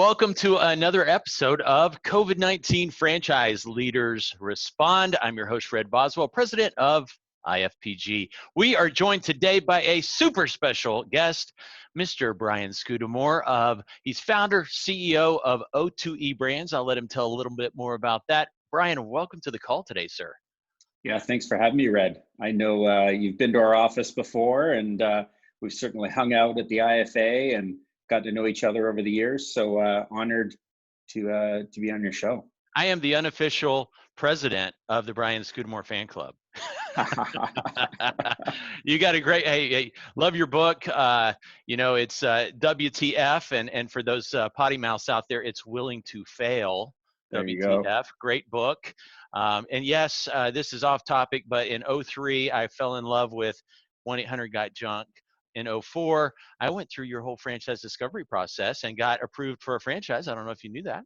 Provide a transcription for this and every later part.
Welcome to another episode of COVID-19 Franchise Leaders Respond. I'm your host, Fred Boswell, president of IFPG. We are joined today by a super special guest, Mr. Brian Scudamore. He's founder, CEO of O2E Brands. I'll let him tell a little bit more about that. Brian, welcome to the call today, sir. Yeah, thanks for having me, Red. I know you've been to our office before, and we've certainly hung out at the IFA and got to know each other over the years. So honored to be on your show. I am the unofficial president of the Brian Scudamore fan club. You got a great, hey, love your book. It's WTF, and for those potty mouths out there, it's Willing to Fail. There you WTF, go. great book. And yes, this is off topic, but in 03, I fell in love with 1-800-GOT-JUNK. In 04, I went through your whole franchise discovery process and got approved for a franchise. I don't know if you knew that.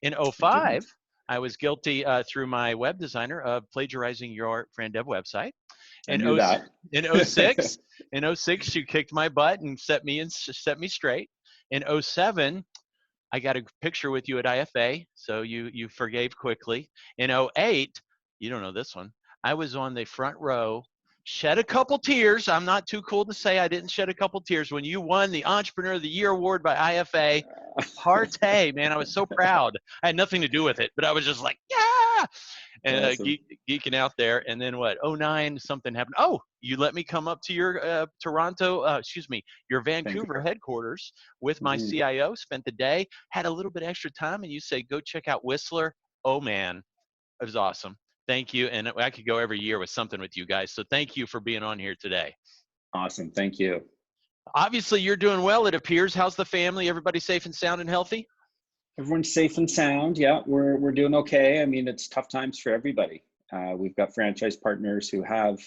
In 05, I was guilty through my web designer of plagiarizing your FranDev website. I knew that. In 06, you kicked my butt and set me straight. In 07, I got a picture with you at IFA, so you forgave quickly. In 08, you don't know this one, I was on the front row, shed a couple tears. I'm not too cool to say I didn't shed a couple tears when you won the Entrepreneur of the Year award by IFA. Partay, man, I was so proud. I had nothing to do with it, but I was just like, yeah, and Awesome. geeking out there. And then what? 09, something happened. Oh, you let me come up to your your Vancouver headquarters with my CIO. Spent the day, had a little bit extra time, and you say, go check out Whistler. Oh man, it was awesome. Thank you. And I could go every year with something with you guys. So thank you for being on here today. Awesome. Thank you. Obviously, you're doing well, it appears. How's the family? Everybody safe and sound and healthy? Everyone's safe and sound. Yeah, we're doing okay. I mean, it's tough times for everybody. We've got franchise partners who have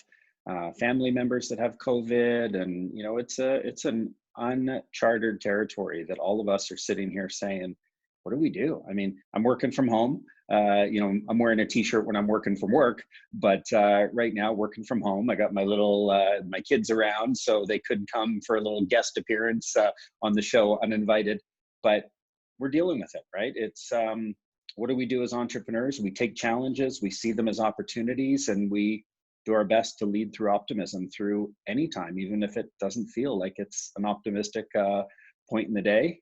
family members that have COVID, and it's an uncharted territory that all of us are sitting here saying, what do we do? I mean, I'm working from home. I'm wearing a t-shirt when I'm working from work, but right now working from home, I got my my kids around, so they could come for a little guest appearance on the show uninvited, but we're dealing with it, right? It's what do we do as entrepreneurs? We take challenges, we see them as opportunities, and we do our best to lead through optimism through any time, even if it doesn't feel like it's an optimistic point in the day.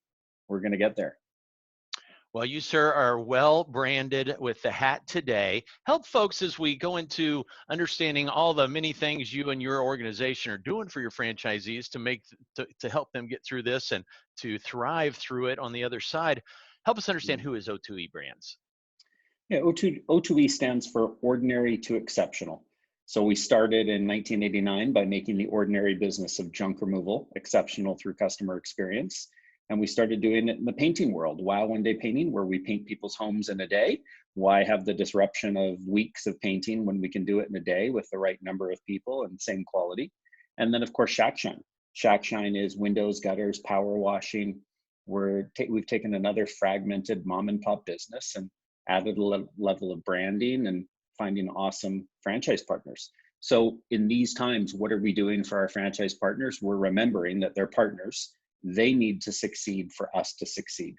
We're going to get there. Well, you, sir, are well branded with the hat today. Help folks as we go into understanding all the many things you and your organization are doing for your franchisees to help them get through this and to thrive through it on the other side. Help us understand who is O2E Brands. Yeah, O2E stands for Ordinary to Exceptional. So we started in 1989 by making the ordinary business of junk removal exceptional through customer experience. And we started doing it in the painting world. Wow One Day Painting, where we paint people's homes in a day. Why have the disruption of weeks of painting when we can do it in a day with the right number of people and same quality? And then, of course, Shack Shine. Shack Shine is windows, gutters, power washing. We've taken another fragmented mom and pop business and added a level of branding and finding awesome franchise partners. So in these times, what are we doing for our franchise partners? We're remembering that they're partners. They need to succeed for us to succeed.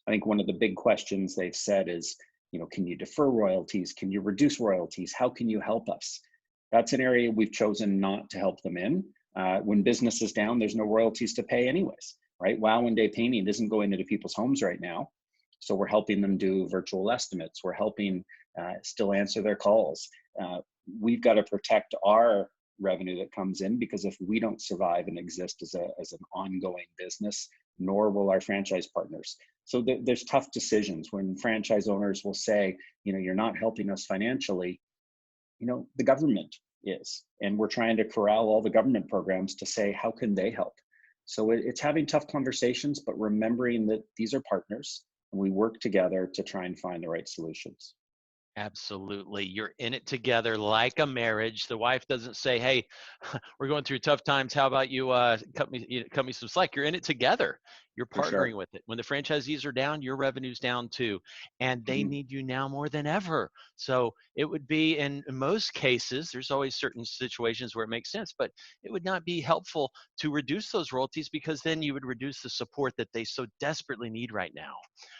I think one of the big questions they've said is, can you defer royalties? Can you reduce royalties? How can you help us? That's an area we've chosen not to help them in. When business is down, there's no royalties to pay anyways, right? Wow One Day Painting isn't going into people's homes right now. So we're helping them do virtual estimates. We're helping still answer their calls. We've got to protect our revenue that comes in, because if we don't survive and exist as an ongoing business, nor will our franchise partners. So there's tough decisions when franchise owners will say, you're not helping us financially. The government is, and we're trying to corral all the government programs to say, how can they help? So it's having tough conversations, but remembering that these are partners and we work together to try and find the right solutions. Absolutely. You're in it together like a marriage. The wife doesn't say, hey, we're going through tough times. How about you cut me some slack? You're in it together. You're For sure. partnering with it. When the franchisees are down, your revenue's down too. And they Mhm. need you now more than ever. So it would be, in most cases, there's always certain situations where it makes sense, but it would not be helpful to reduce those royalties, because then you would reduce the support that they so desperately need right now.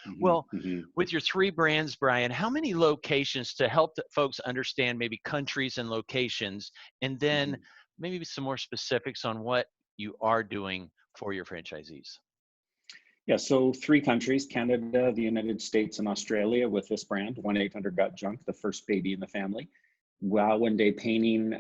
Mhm. Well, Mhm. with your three brands, Brian, how many locations, to help folks understand maybe countries and locations, and then Mhm. maybe some more specifics on what you are doing for your franchisees? Yeah, so three countries, Canada, the United States, and Australia with this brand, 1-800-GOT-JUNK, the first baby in the family. Wow One Day Painting,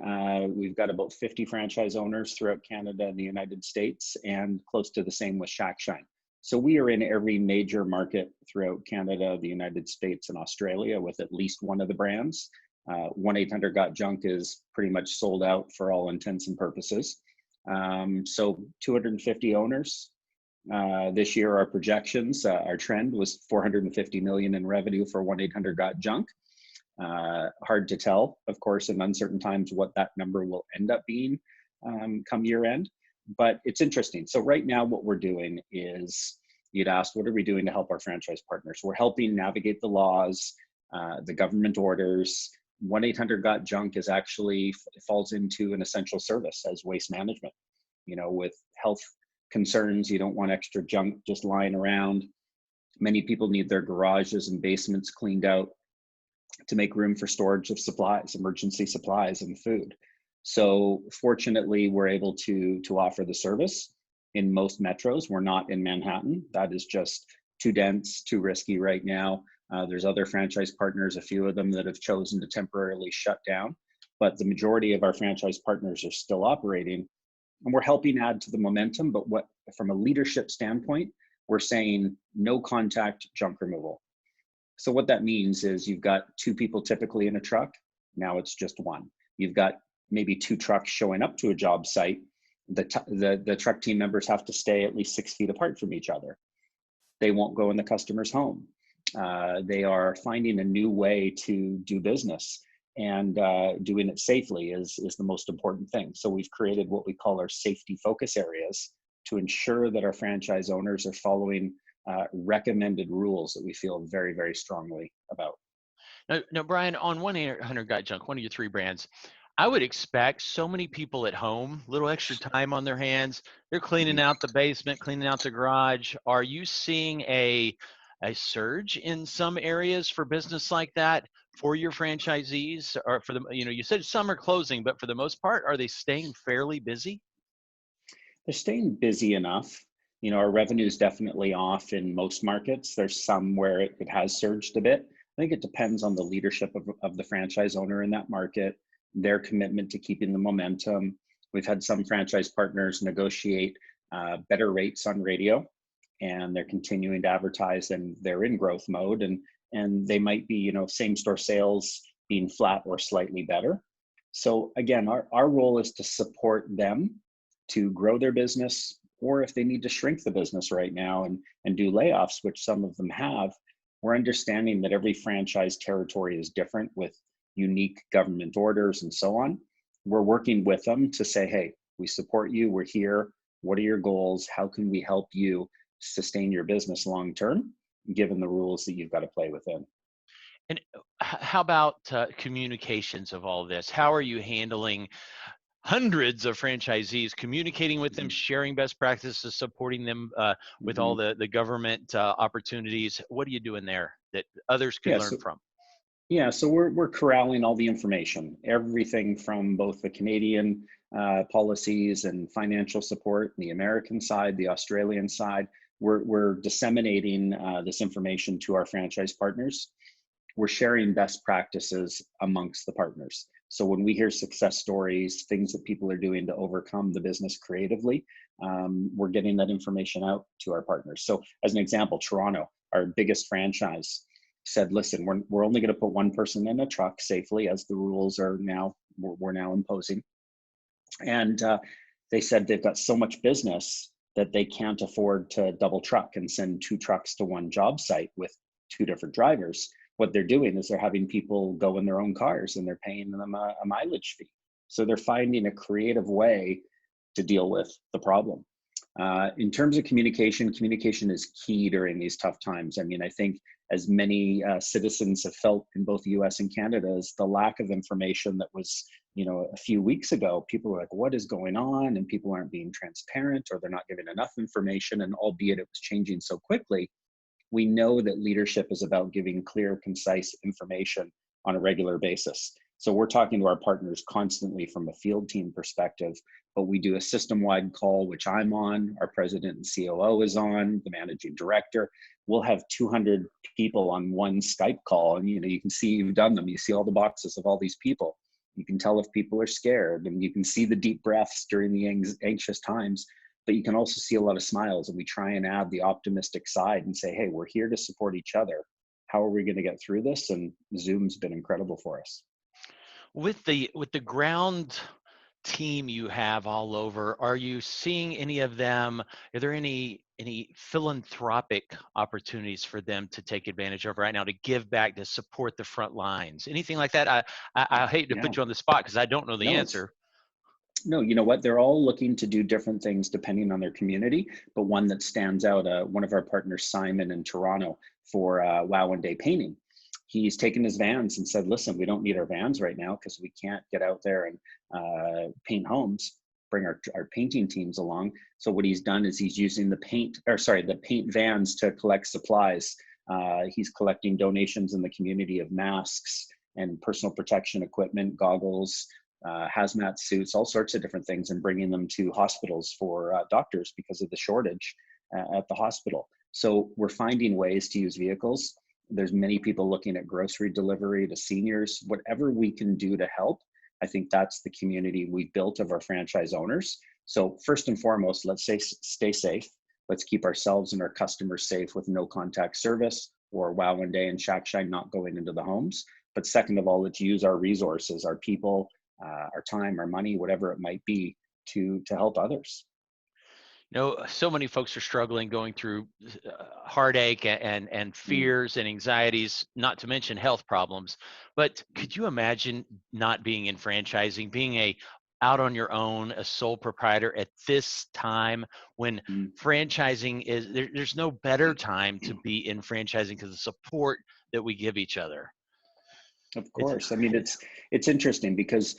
we've got about 50 franchise owners throughout Canada and the United States, and close to the same with Shack Shine. So we are in every major market throughout Canada, the United States, and Australia with at least one of the brands. 1-800-GOT-JUNK is pretty much sold out for all intents and purposes. So 250 owners, this year, our projections, our trend was 450 million in revenue for 1-800-GOT-JUNK. Hard to tell, of course, in uncertain times what that number will end up being come year end. But it's interesting. So right now, what we're doing is, you'd asked, what are we doing to help our franchise partners? We're helping navigate the laws, the government orders. 1-800-GOT-JUNK is actually falls into an essential service as waste management. With health concerns, you don't want extra junk just lying around. Many people need their garages and basements cleaned out to make room for storage of supplies, emergency supplies, and food. So fortunately, we're able to offer the service in most metros. We're not in Manhattan. That is just too dense, too risky right now. There's other franchise partners, a few of them, that have chosen to temporarily shut down, but the majority of our franchise partners are still operating, and we're helping add to the momentum. But what, from a leadership standpoint, we're saying no contact junk removal. So what that means is, you've got two people typically in a truck. Now it's just one. You've got maybe two trucks showing up to a job site. The truck team members have to stay at least 6 feet apart from each other. They won't go in the customer's home. They are finding a new way to do business, and doing it safely is the most important thing. So we've created what we call our safety focus areas to ensure that our franchise owners are following recommended rules that we feel very, very strongly about. Now, Brian, on 1-800-GOT-JUNK, one of your three brands, I would expect so many people at home, little extra time on their hands. They're cleaning Mhm. out the basement, cleaning out the garage. Are you seeing a surge in some areas for business like that for your franchisees? Or for the, you said some are closing, but for the most part, are they staying fairly busy? They're staying busy enough. Our revenue is definitely off in most markets. There's some where it has surged a bit. I think it depends on the leadership of the franchise owner in that market, their commitment to keeping the momentum. We've had some franchise partners negotiate better rates on radio, and they're continuing to advertise, and they're in growth mode, and they might be, same store sales being flat or slightly better. So again, our role is to support them to grow their business, or if they need to shrink the business right now and do layoffs, which some of them have. We're understanding that every franchise territory is different with unique government orders and so on. We're working with them to say, hey, we support you, we're here. What are your goals? How can we help you sustain your business long term, given the rules that you've got to play within? And how about communications of all this? How are you handling hundreds of franchisees, communicating with them, Mhm. sharing best practices, supporting them with all Mhm. the government opportunities? What are you doing there that others could Yeah, learn so from? we're corralling all the information, everything from both the Canadian policies and financial support, the American side, the Australian side. We're disseminating this information to our franchise partners. We're sharing best practices amongst the partners. So when we hear success stories, things that people are doing to overcome the business creatively, we're getting that information out to our partners. So as an example, Toronto, our biggest franchise, said, listen, we're only going to put one person in a truck safely, as the rules are now, we're now imposing. And they said they've got so much business that they can't afford to double truck and send two trucks to one job site with two different drivers. What they're doing is they're having people go in their own cars, and they're paying them a mileage fee. So they're finding a creative way to deal with the problem. In terms of communication, communication is key during these tough times. I mean, I think as many citizens have felt in both the US and Canada is the lack of information that was, a few weeks ago. People were like, what is going on? And people aren't being transparent, or they're not giving enough information. And albeit it was changing so quickly, we know that leadership is about giving clear, concise information on a regular basis. So we're talking to our partners constantly from a field team perspective, but we do a system-wide call, which I'm on, our president and COO is on, the managing director. We'll have 200 people on one Skype call, and you can see you've done them. You see all the boxes of all these people. You can tell if people are scared, and you can see the deep breaths during the anxious times, but you can also see a lot of smiles, and we try and add the optimistic side and say, hey, we're here to support each other. How are we going to get through this? And Zoom's been incredible for us. With the ground team you have all over, are you seeing any of them? Are there any philanthropic opportunities for them to take advantage of right now, to give back, to support the front lines? Anything like that? I hate to put you on the spot because I don't know the answer. No, you know what? They're all looking to do different things depending on their community, but one that stands out, one of our partners, Simon in Toronto, for Wow One Day Painting. He's taken his vans and said, listen, we don't need our vans right now because we can't get out there and paint homes, bring our painting teams along. So what he's done is he's using the paint vans to collect supplies. He's collecting donations in the community of masks and personal protection equipment, goggles, hazmat suits, all sorts of different things, and bringing them to hospitals for doctors because of the shortage at the hospital. So we're finding ways to use vehicles. There's many people looking at grocery delivery to seniors, whatever we can do to help. I think that's the community we built of our franchise owners. So first and foremost, let's stay safe. Let's keep ourselves and our customers safe with no contact service, or Wow One Day and Shack Shine not going into the homes. But second of all, let's use our resources, our people, our time, our money, whatever it might be, to help others. So many folks are struggling, going through heartache and fears and anxieties, not to mention health problems. But could you imagine not being in franchising, being out on your own, a sole proprietor at this time when franchising is, there's no better time to be in franchising because of the support that we give each other. Of course. I mean, it's interesting because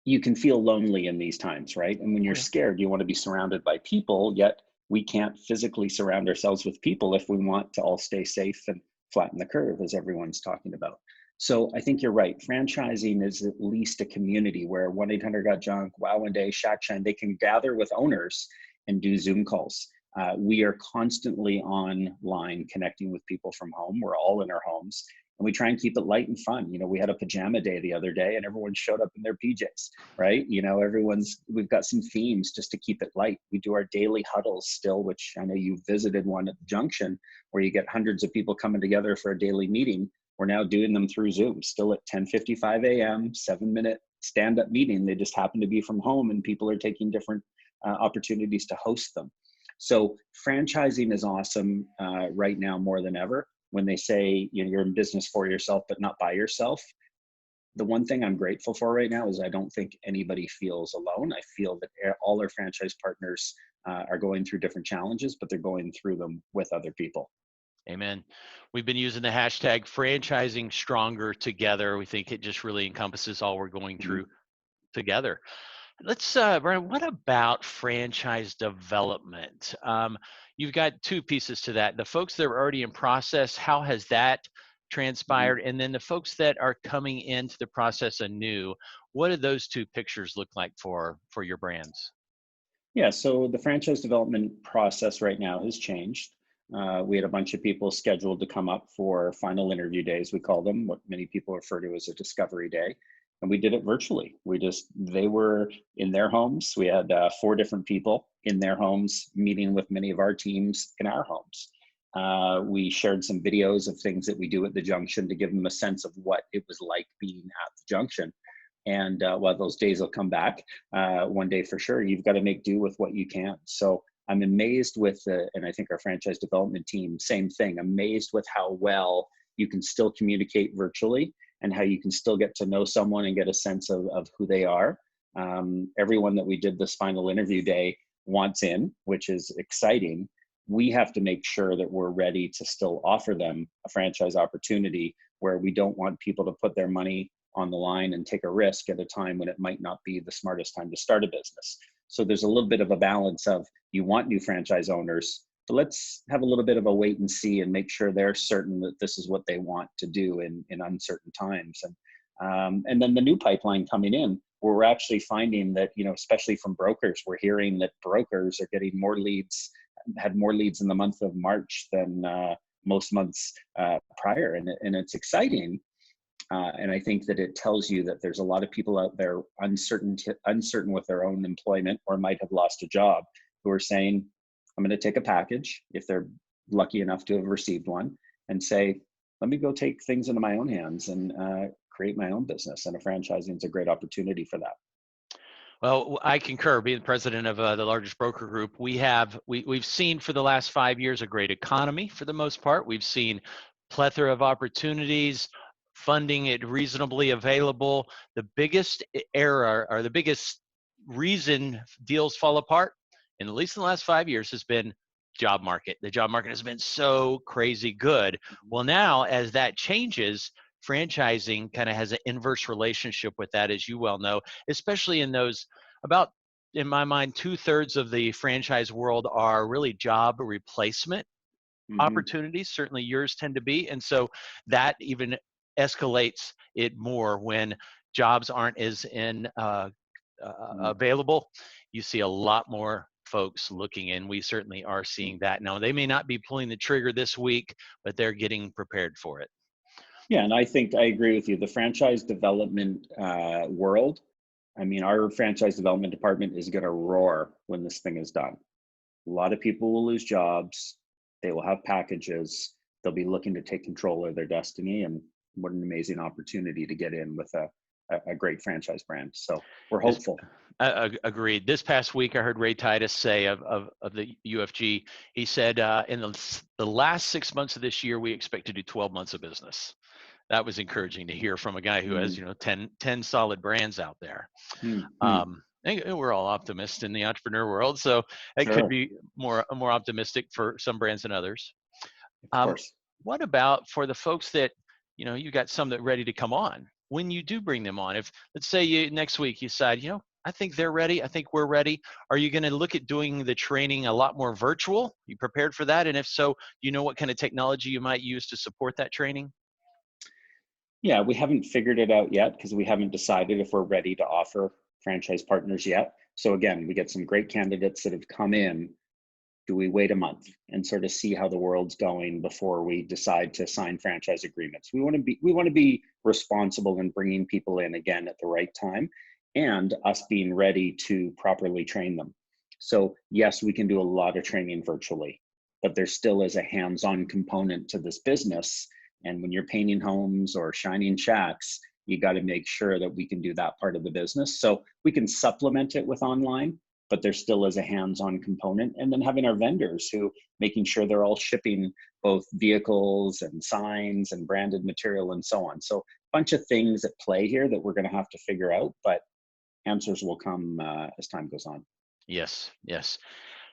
you can feel lonely in these times, right? And when you're scared, you want to be surrounded by people, yet we can't physically surround ourselves with people if we want to all stay safe and flatten the curve, as everyone's talking about. So I think you're right. Franchising is at least a community where 1-800-GOT-JUNK, Wow One Day, Shack Shine, they can gather with owners and do Zoom calls. We are constantly online connecting with people from home. We're all in our homes. And we try and keep it light and fun. We had a pajama day the other day and everyone showed up in their PJs, right? We've got some themes just to keep it light. We do our daily huddles still, which I know you visited one at the Junction where you get hundreds of people coming together for a daily meeting. We're now doing them through Zoom, still at 10:55 a.m., 7-minute stand-up meeting. They just happen to be from home and people are taking different opportunities to host them. So franchising is awesome right now more than ever. When they say you're in business for yourself, but not by yourself, the one thing I'm grateful for right now is I don't think anybody feels alone. I feel that all our franchise partners are going through different challenges, but they're going through them with other people. Amen. We've been using the hashtag franchising stronger together. We think it just really encompasses all we're going through together. Let's, Brian, what about franchise development? You've got two pieces to that. The folks that are already in process, how has that transpired? And then the folks that are coming into the process anew, what do those two pictures look like for your brands? Yeah, so the franchise development process right now has changed. We had a bunch of people scheduled to come up for final interview days, we call them, what many people refer to as a discovery day. And we did it virtually. They were in their homes. We had 4 different people in their homes meeting with many of our teams in our homes. We shared some videos of things that we do at the Junction to give them a sense of what it was like being at the Junction. And while those days will come back one day for sure, you've got to make do with what you can. So I'm amazed with, and I think our franchise development team, same thing, amazed with how well you can still communicate virtually and how you can still get to know someone and get a sense of who they are. Everyone that we did this final interview day wants in, which is exciting, we have to make sure that we're ready to still offer them a franchise opportunity where we don't want people to put their money on the line and take a risk at a time when it might not be the smartest time to start a business. So there's a little bit of a balance of, you want new franchise owners, but let's have a little bit of a wait and see and make sure they're certain that this is what they want to do in uncertain times. And then the new pipeline coming in, where we're actually finding that, especially from brokers, we're hearing that brokers are getting more leads, had more leads in the month of March than most months prior. And it's exciting. And I think that it tells you that there's a lot of people out there uncertain with their own employment, or might have lost a job, who are saying, I'm going to take a package, if they're lucky enough to have received one, and say, let me go take things into my own hands and create my own business. And a franchising is a great opportunity for that. Well, I concur. Being the president of the largest broker group, we've seen for the last 5 years a great economy for the most part. We've seen plethora of opportunities, funding it reasonably available. The biggest error, or the biggest reason deals fall apart, and at least in the last 5 years, has been job market. The job market has been so crazy good. Well, now as that changes, franchising kind of has an inverse relationship with that, as you well know, especially in those about, in my mind, 2/3 of the franchise world are really job replacement opportunities. Certainly yours tend to be. And so that even escalates it more when jobs aren't as available. You see a lot more folks looking, and we certainly are seeing that now. They may not be pulling the trigger this week, but they're getting prepared for it. Yeah, and I think I agree with you. The franchise development world, I mean, our franchise development department is going to roar when this thing is done. A lot of people will lose jobs. They will have packages. They'll be looking to take control of their destiny. And what an amazing opportunity to get in with a great franchise brand. So we're hopeful. Agreed. This past week, I heard Ray Titus say of the UFG, he said, in the last 6 months of this year, we expect to do 12 months of business. That was encouraging to hear from a guy who has, 10 solid brands out there. And we're all optimists in the entrepreneur world, so it could be more optimistic for some brands than others. Of course. What about for the folks that, you got some that are ready to come on? When you do bring them on, if let's say next week you decide, I think they're ready, I think we're ready, are you going to look at doing the training a lot more virtual? You prepared for that? And if so, what kind of technology you might use to support that training? Yeah, we haven't figured it out yet because we haven't decided if we're ready to offer franchise partners yet. So again, we get some great candidates that have come in. Do we wait a month and sort of see how the world's going before we decide to sign franchise agreements? We want to be responsible in bringing people in again at the right time, and us being ready to properly train them. So yes, we can do a lot of training virtually, but there still is a hands-on component to this business. And when you're painting homes or shining shacks, you got to make sure that we can do that part of the business. So we can supplement it with online, but there still is a hands-on component. And then having our vendors who making sure they're all shipping both vehicles and signs and branded material and so on. So a bunch of things at play here that we're going to have to figure out, but answers will come as time goes on. Yes.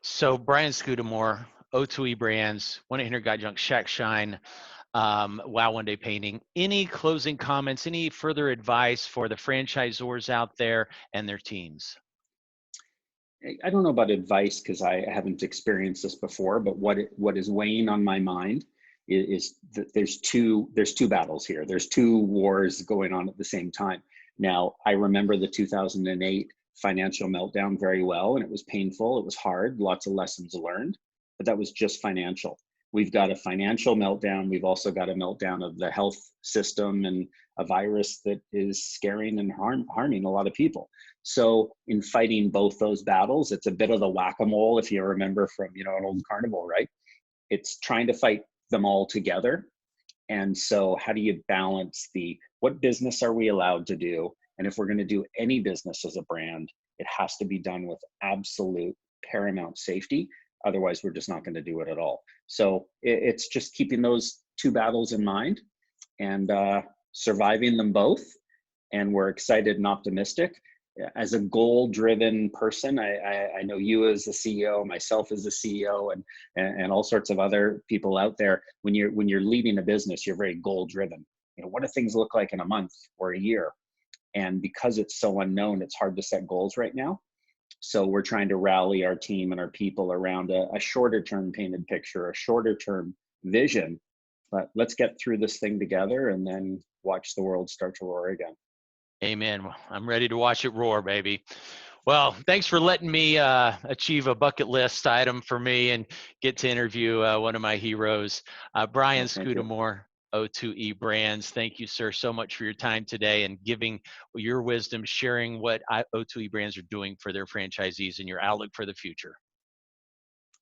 So Brian Scudamore, O2E Brands, 1-800-GOT-JUNK, Shack Shine, Wow One Day Painting. Any closing comments, any further advice for the franchisors out there and their teams? I don't know about advice because I haven't experienced this before, but what is weighing on my mind is that there's two battles here. There's two wars going on at the same time. Now, I remember the 2008 financial meltdown very well, and it was painful. It was hard, lots of lessons learned, but that was just financial. We've got a financial meltdown. We've also got a meltdown of the health system and a virus that is scaring and harming a lot of people. So in fighting both those battles, it's a bit of the whack-a-mole, if you remember from an old carnival, right? It's trying to fight them all together. And so how do you balance what business are we allowed to do? And if we're going to do any business as a brand, it has to be done with absolute paramount safety. Otherwise, we're just not going to do it at all. So it's just keeping those two battles in mind and surviving them both. And we're excited and optimistic. as a goal-driven person, I know you as a CEO, myself as a CEO, and all sorts of other people out there. When you're leading a business, you're very goal-driven. You know, what do things look like in a month or a year? And because it's so unknown, it's hard to set goals right now. So we're trying to rally our team and our people around a shorter-term painted picture, a shorter-term vision. But let's get through this thing together, and then watch the world start to roar again. Amen. Well, I'm ready to watch it roar, baby. Well, thanks for letting me achieve a bucket list item for me and get to interview one of my heroes, Brian Well, thank you. Scudamore, O2E Brands. Thank you, sir, so much for your time today and giving your wisdom, sharing what O2E Brands are doing for their franchisees and your outlook for the future.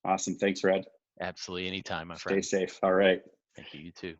Awesome. Thanks, Red. Absolutely. Anytime, my Stay friend. safe. All right. Thank you. You too.